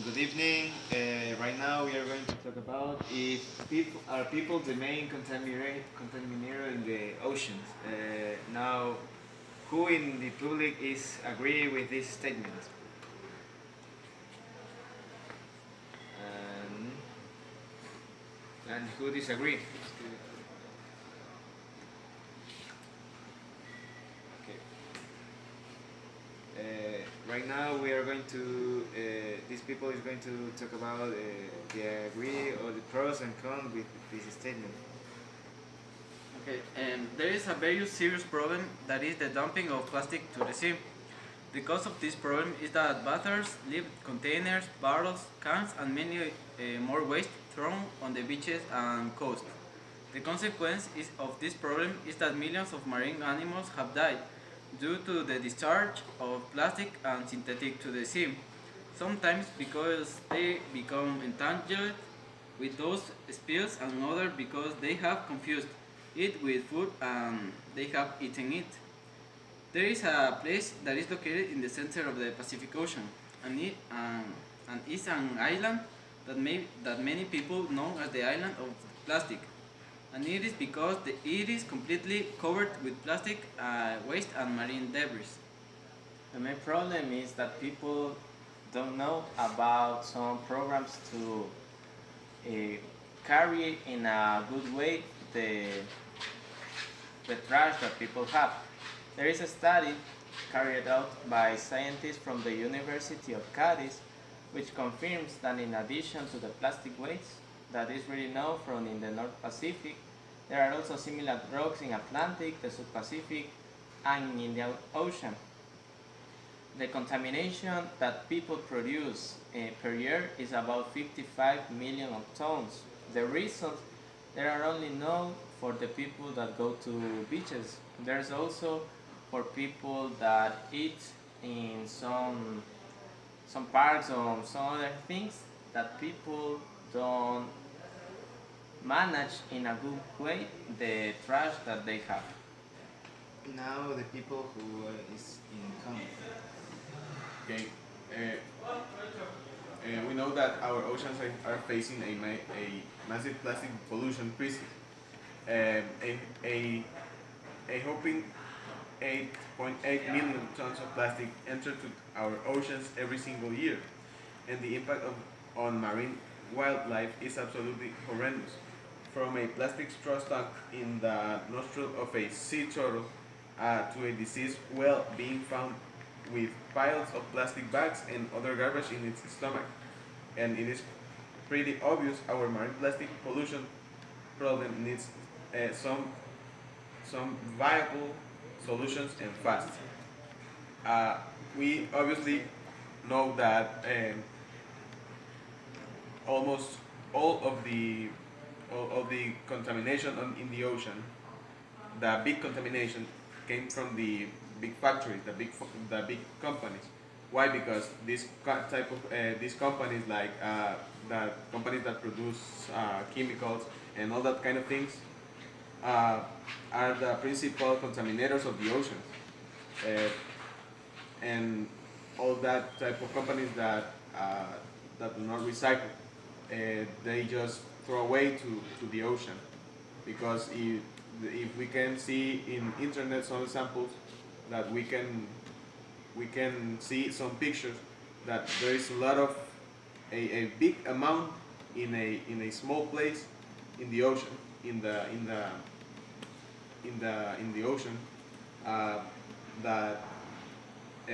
Good evening. Right now we are going to talk about if people the main contaminator in the oceans. Now, who in the public is agree with this statement? And, and who disagree? Okay. Right now we are going to these people is going to talk about the agree or the pros and cons with this statement. Okay, there is a very serious problem that is the dumping of plastic to the sea. The cause of this problem is that bathers leave containers, bottles, cans, and many more waste thrown on the beaches and coast. The consequence of this problem is that millions of marine animals have died due to the discharge of plastic and synthetic to the sea. Sometimes because they become entangled with those spills, and others because they have confused it with food and they have eaten it. There is a place that is located in the center of the Pacific Ocean, and is an island that many people know as the island of plastic. And it is because it is completely covered with plastic waste and marine debris. The main problem is that people don't know about some programs to uh, carry in a good way the trash that people have. There is a study carried out by scientists from the University of Cadiz which confirms that in addition to the plastic waste that is really known from in the North Pacific, there are also similar drugs in Atlantic, the South Pacific, and in Indian Ocean. The contamination that people produce per year is about 55 million of tons. The reasons there are only known for the people that go to beaches. There's also for people that eat in some parks or some other things that people don't manage in a good way the trash that they have. Now the people who is in common. Okay. We know that our oceans are facing a massive plastic pollution crisis. A hoping 8.8 million tons of plastic enter to our oceans every single year, and the impact on marine wildlife is absolutely horrendous. From a plastic straw stuck in the nostril of a sea turtle to a deceased whale being found with piles of plastic bags and other garbage in its stomach. And it is pretty obvious our marine plastic pollution problem needs some viable solutions and fast. We obviously know that almost all of the contamination in the ocean, the big contamination came from the big factories, the big companies. Why? Because these companies like the companies that produce chemicals and all that kind of things uh, are the principal contaminators of the ocean, uh, and all that type of companies that do not recycle, they just throw away to the ocean, because if we can see in internet some examples that we can see some pictures that there is a lot of a big amount in a small place in the ocean, in the ocean, uh, that uh,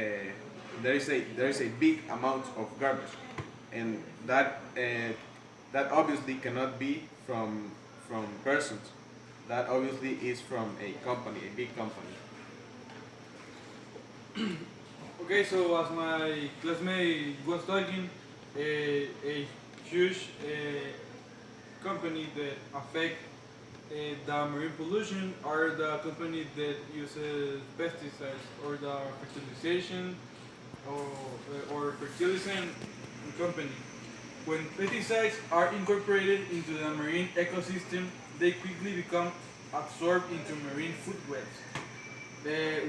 there is a big amount of garbage, and that obviously cannot be from persons. That obviously is from a company, a big company. Okay, so as my classmate was talking, a huge company that affect the marine pollution are the company that uses pesticides or the fertilization or fertilizant company. When pesticides are incorporated into the marine ecosystem, they quickly become absorbed into marine food webs.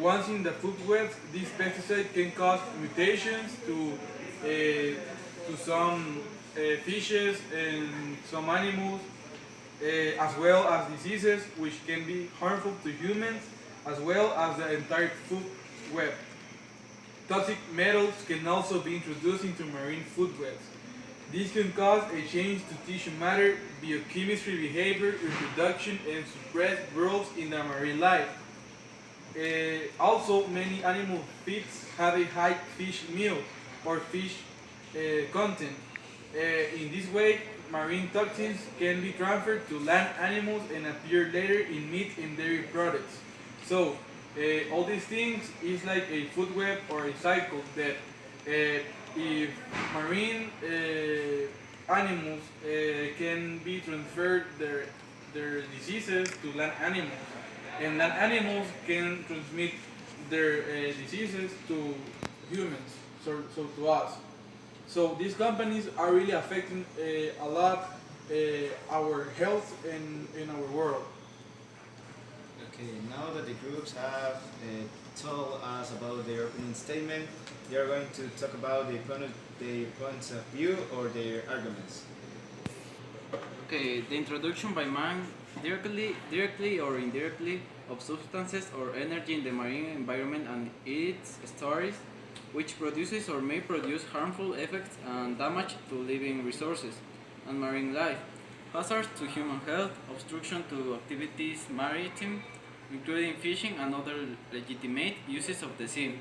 Once in the food webs, these pesticides can cause mutations to to some fishes and some animals, as well as diseases which can be harmful to humans, as well as the entire food web. Toxic metals can also be introduced into marine food webs. This can cause a change to tissue matter, biochemistry, behavior, reproduction, and suppress growth in the marine life. Also, many animal feeds have a high fish meal or fish content. In this way, marine toxins can be transferred to land animals and appear later in meat and dairy products. So, all these things is like a food web or a cycle that if marine animals can be transferred their diseases to land animals, and land animals can transmit their diseases to humans, so to us. So these companies are really affecting a lot our health in our world. Okay, now that the groups have told us about their opening statement, they are going to talk about the points of view or their arguments. Okay, the introduction by man, directly or indirectly, of substances or energy in the marine environment and its stories, which produces or may produce harmful effects and damage to living resources and marine life, hazards to human health, obstruction to activities maritime, including fishing and other legitimate uses of the sea,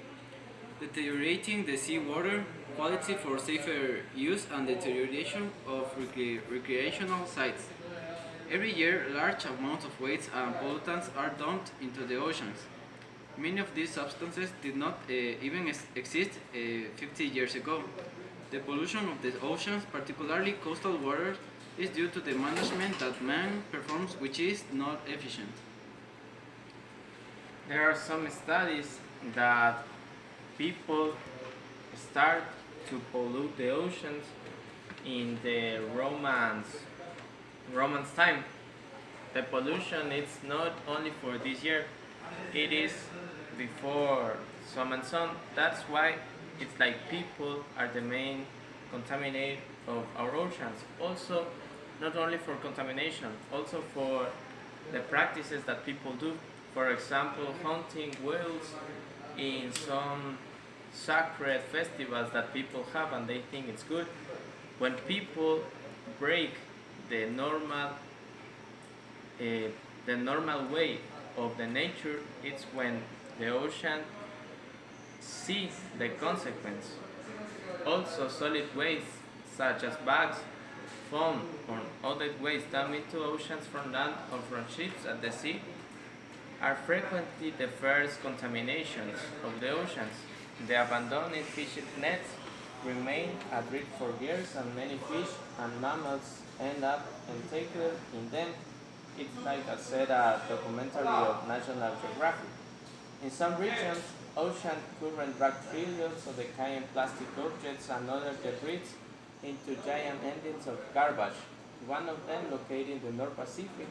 deteriorating the sea water quality for safer use and deterioration of recreational sites. Every year, large amounts of waste and pollutants are dumped into the oceans. Many of these substances did not even exist 50 years ago. The pollution of the oceans, particularly coastal waters, is due to the management that man performs, which is not efficient. There are some studies that people start to pollute the oceans in the Romans time. The pollution is not only for this year, it is before some and some. That's why it's like people are the main contaminator of our oceans. Also, not only for contamination, also for the practices that people do. For example, hunting whales in some sacred festivals that people have and they think it's good. When people break the normal the normal way of the nature, it's when the ocean sees the consequence. Also, solid waste such as bags, foam, or other waste dumped into oceans from land or from ships at the sea are frequently the first contaminations of the oceans. The abandoned fishing nets remain adrift for years, and many fish and mammals end up entangled in them. It's like I said, a documentary of National Geographic. In some regions, ocean current drag trillions of decaying plastic objects and other debris into giant endings of garbage, one of them located in the North Pacific,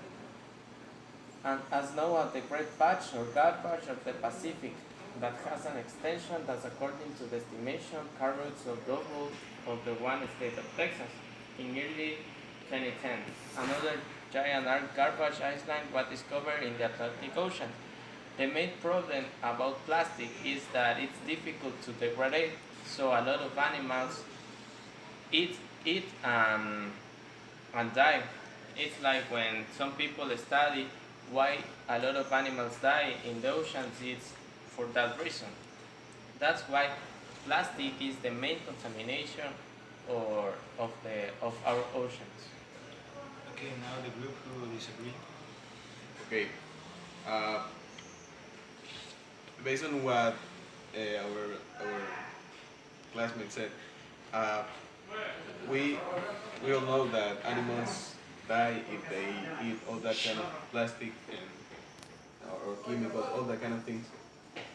and as known as the Great Patch or Garbage of the Pacific, that has an extension that's according to the estimation carries of double of the one state of Texas in early 2010. Another giant garbage island was discovered in the Atlantic Ocean. The main problem about plastic is that it's difficult to degrade, so a lot of animals eat it and die. It's like when some people study why a lot of animals die in the oceans, it's for that reason. That's why plastic is the main contamination of our oceans. Okay, now the group who disagree. Okay. Uh, Based on what our classmate said, uh, we we all know that animals die if they eat all that kind of plastic and or chemicals, all that kind of things.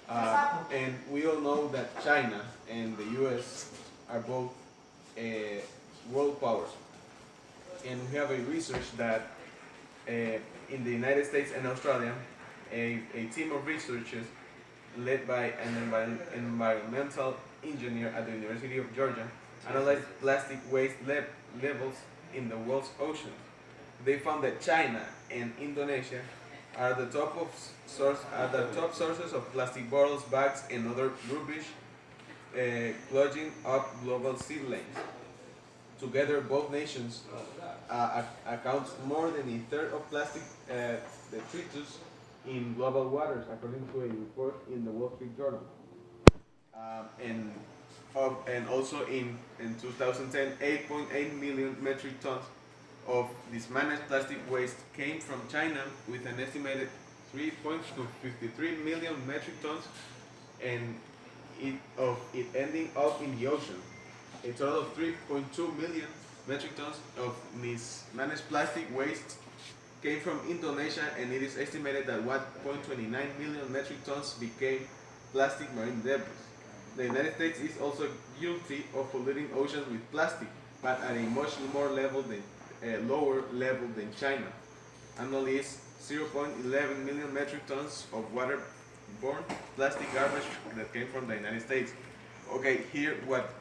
And we all know that China and the U.S. are both world powers, and we have a research that in the United States and Australia, a team of researchers led by an environmental engineer at the University of Georgia analyzed plastic waste levels in the world's oceans. They found that China and Indonesia are the top sources of plastic bottles, bags, and other rubbish, clogging up global sea lanes. Together, both nations account more than a third of plastic detritus in global waters, according to a report in the Wall Street Journal. And and also in 2010, 8.8 million metric tons of dismantled plastic waste came from China, with an estimated 3.53 million metric tons, and it ending up in the ocean. A total of 3.2 million metric tons of mismanaged plastic waste came from Indonesia, and it is estimated that 1.29 million metric tons became plastic marine debris. The United States is also guilty of polluting oceans with plastic, but at a much lower level than China. Annually, 0.11 million metric tons of waterborne plastic garbage that came from the United States. Okay, here what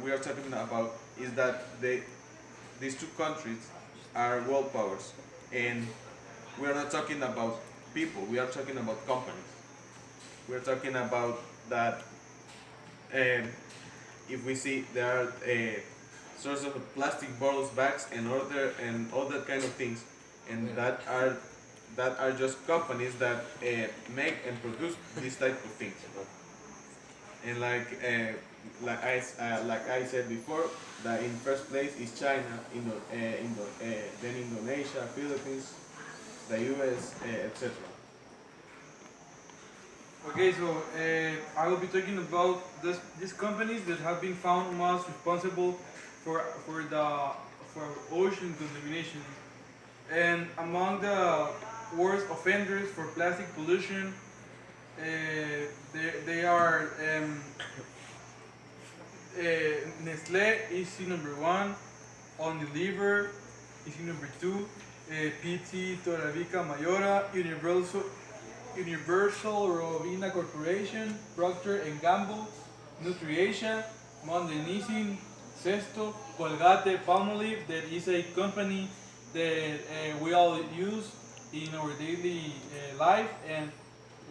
we are talking about is that these two countries are world powers, and we are not talking about people. We are talking about companies. We are talking about that. If we see there are sources of plastic bottles, bags, and all that kind of things, and that are just companies that make and produce this type of things. And like I said before, that in first place is China, then Indonesia, Philippines, the U.S., etc. Okay, so I will be talking about these companies that have been found most responsible for ocean contamination. And among the worst offenders for plastic pollution, they are Nestle is number one, Unilever is number two, PT Torrevica Mayora, Universal Robina Corporation, Procter and Gamble, Nutriasia, Mondenissin, Sesto, Colgate, Palmolive, that is a company that we all use in our daily life, and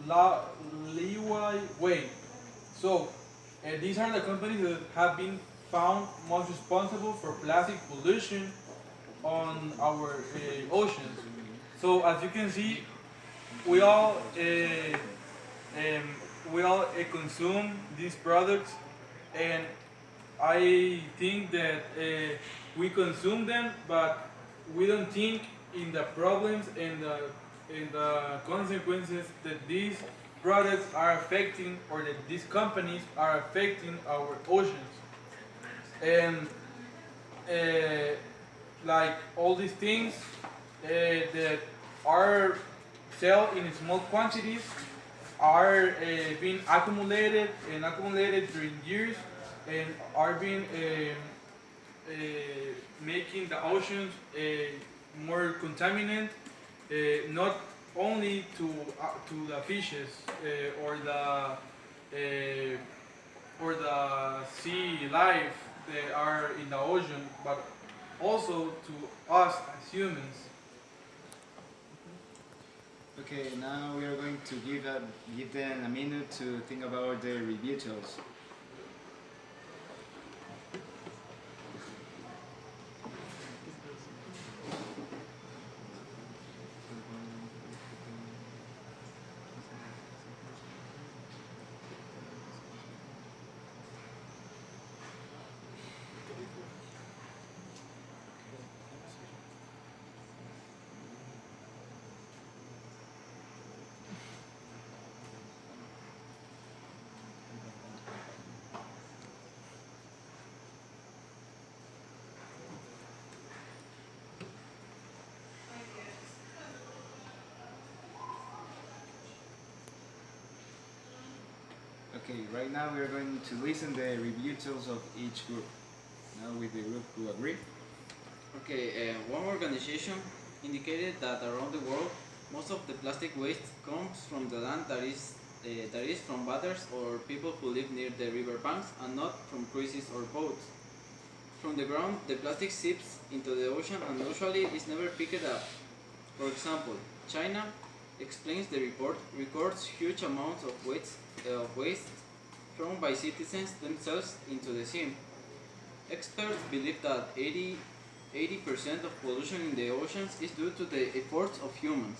Liwai Way. So these are the companies that have been found most responsible for plastic pollution on our oceans. So as you can see, we all consume these products, and I think that we consume them, but we don't think in the problems and the consequences that these products are affecting, or that these companies are affecting our oceans. And like all these things that are sell in small quantities are being accumulated and accumulated during years, and are being making the oceans more contaminant, not only to the fishes or the sea life that are in the ocean, but also to us as humans. Okay, now we are going to give them a minute to think about the rebuttals. Okay, right now we are going to listen the rebuttals of each group. Now with the group who agree. Okay, one organization indicated that around the world, most of the plastic waste comes from the land that is from bathers or people who live near the river banks, and not from cruises or boats. From the ground, the plastic seeps into the ocean and usually is never picked up. For example, China explains the report records huge amounts of waste thrown by citizens themselves into the sea. Experts believe that 80% of pollution in the oceans is due to the efforts of humans.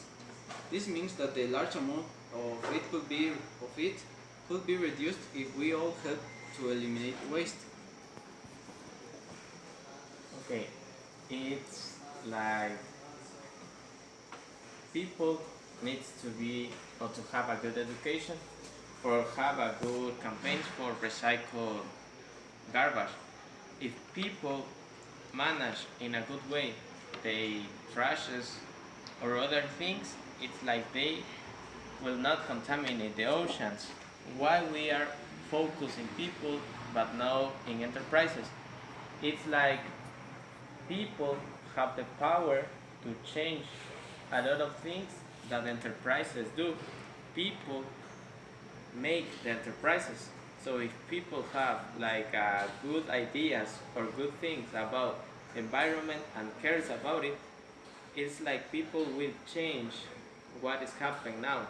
This means that a large amount of it could be reduced if we all help to eliminate waste. Okay, it's like people needs to be or to have a good education or have a good campaigns for recycle garbage. If people manage in a good way they trashes or other things, it's like they will not contaminate the oceans. Why we are focusing people but now in enterprises? It's like people have the power to change a lot of things that enterprises do. People make the enterprises. So if people have like good ideas or good things about environment and cares about it, it's like people will change what is happening now.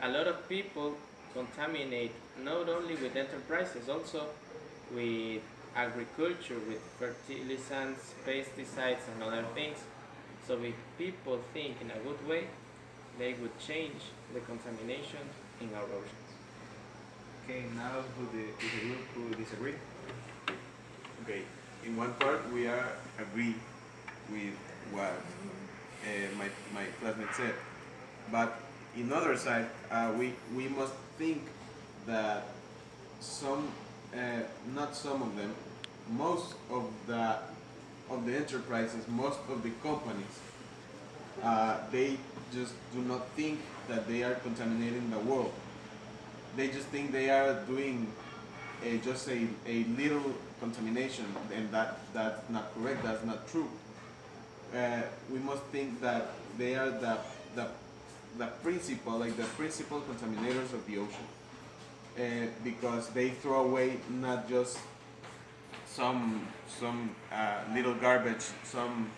A lot of people contaminate not only with enterprises, also with agriculture, with fertilizants, pesticides, and other things. So if people think in a good way, they would change the contamination in our oceans. Okay, now to the group who disagree. Okay, in one part we are agree with what my classmate said, but in other side we must think that some, not some of them, most of the enterprises, most of the companies, they just do not think that they are contaminating the world. They just think they are doing just a little contamination, and that's not correct. That's not true. We must think that they are the principal, like the principal contaminators of the ocean, because they throw away not just some little garbage, some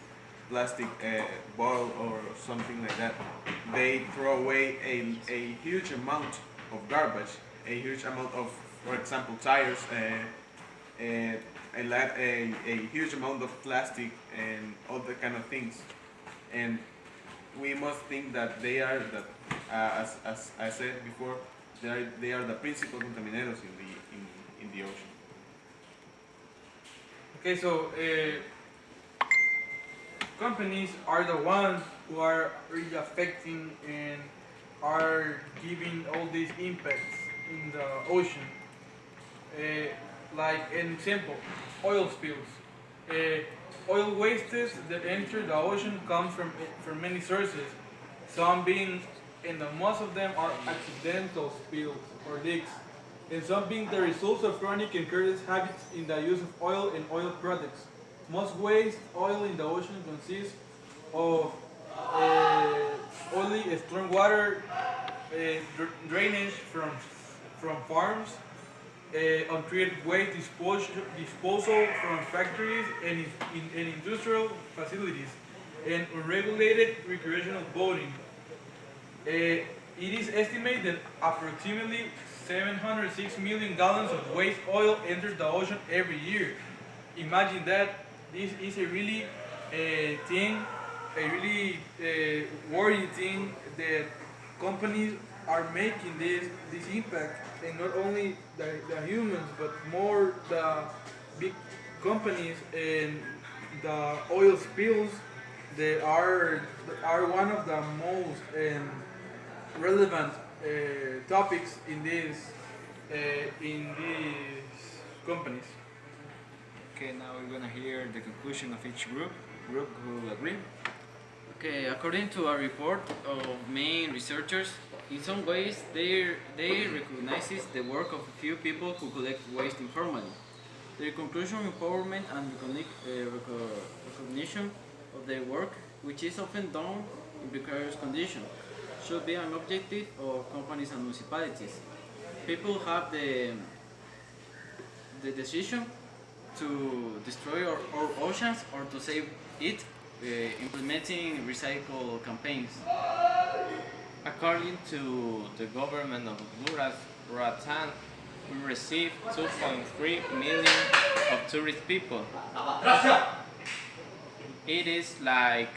plastic bottle or something like that. They throw away a huge amount of garbage, a huge amount of, for example, tires, a huge amount of plastic and all the kind of things. And we must think that they are as I said before, they are the principal contaminators in the ocean. Okay, so companies are the ones who are really affecting and are giving all these impacts in the ocean. Like an example, oil spills. Oil wastes that enter the ocean come from many sources. Some being, and most of them are accidental spills or leaks, and some being the results of chronic and careless habits in the use of oil and oil products. Most waste oil in the ocean consists of oily stormwater drainage from farms, untreated waste disposal from factories and industrial facilities, and unregulated recreational boating. It is estimated that approximately 706 million gallons of waste oil enters the ocean every year. Imagine that. This is a really worrying thing that companies are making this impact, and not only the humans, but more the big companies and the oil spills that are one of the most relevant topics in these companies. Okay, now we're gonna hear the conclusion of each group. Group who agree. Okay, according to a report of main researchers, in some ways they recognizes the work of a few people who collect waste informally. Their conclusion, empowerment and recognition of their work, which is often done in precarious conditions, should be an objective of companies and municipalities. People have the decision to destroy our oceans or to save it, implementing recycle campaigns. According to the government of Honduras, Roatan will receive 2.3 million of tourist people. It is like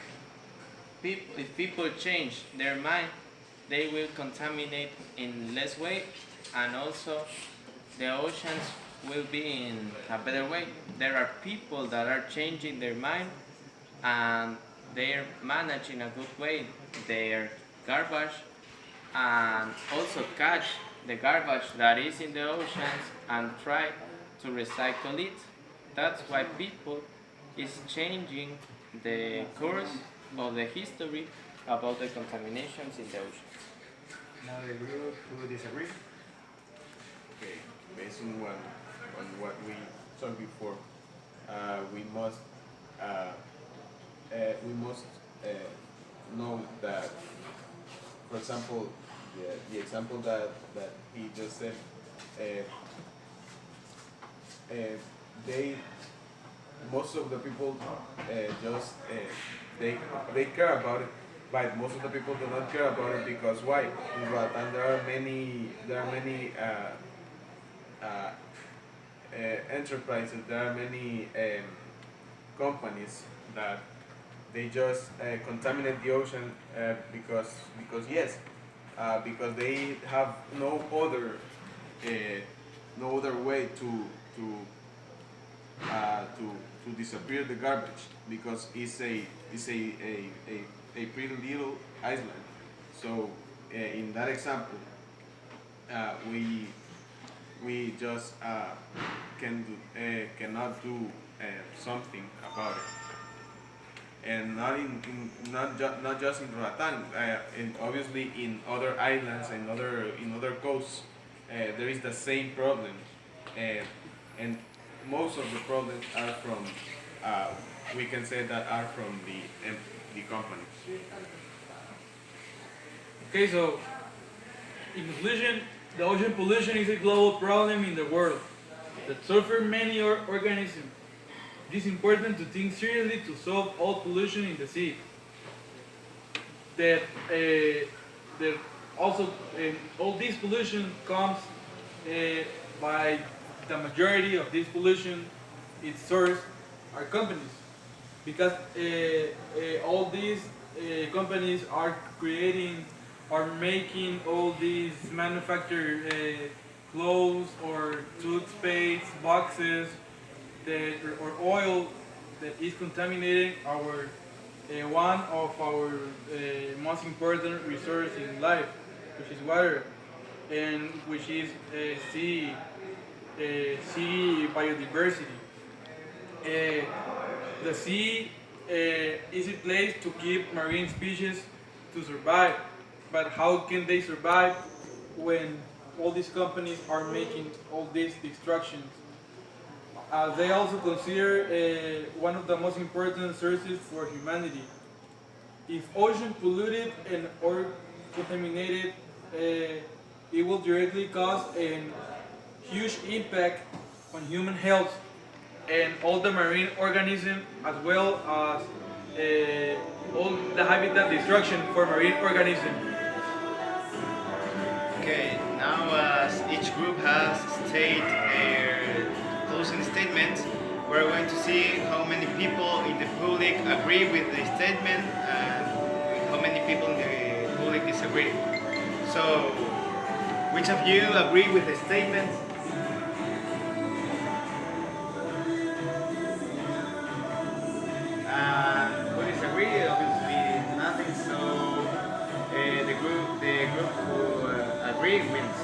if people change their mind, they will contaminate in less way, and also the oceans will be in a better way. There are people that are changing their mind and they're managing a good way their garbage and also catch the garbage that is in the oceans and try to recycle it. That's why people is changing the course of the history about the contaminations in the oceans. Now the group who disagree. Okay, based on what we talked before, we must uh, know that, for example, the example that he just said, uh, they most of the people just they care about it, but most of the people do not care about it because why? In Roatan there are many enterprises, there are many companies that they just contaminate the ocean because yes, because they have uh, no other way to disappear the garbage because it's a pretty little island. So in that example, we just cannot do something about it, and not just in Roatan, and obviously in other islands and in other coasts, there is the same problem, and most of the problems are from we can say that are from the companies. Okay, so in conclusion, the ocean pollution is a global problem in the world that suffers many organisms. It is important to think seriously to solve all pollution in the sea. That also all this pollution comes by the majority of this pollution. Its source are companies, because all these companies are making all these manufactured clothes or toothpaste boxes or oil that is contaminating our one of our most important resource in life, which is water, and which is sea biodiversity. The sea is a place to keep marine species to survive, but how can they survive when all these companies are making all these destructions? They also consider one of the most important sources for humanity. If ocean polluted and or contaminated, it will directly cause a huge impact on human health and all the marine organisms, as well as all the habitat destruction for marine organisms. Okay, now as each group has stated their closing statements, we're going to see how many people in the public agree with the statement and how many people in the public disagree. So, which of you agree with the statement? Who disagree? Obviously nothing. So the group who agree wins.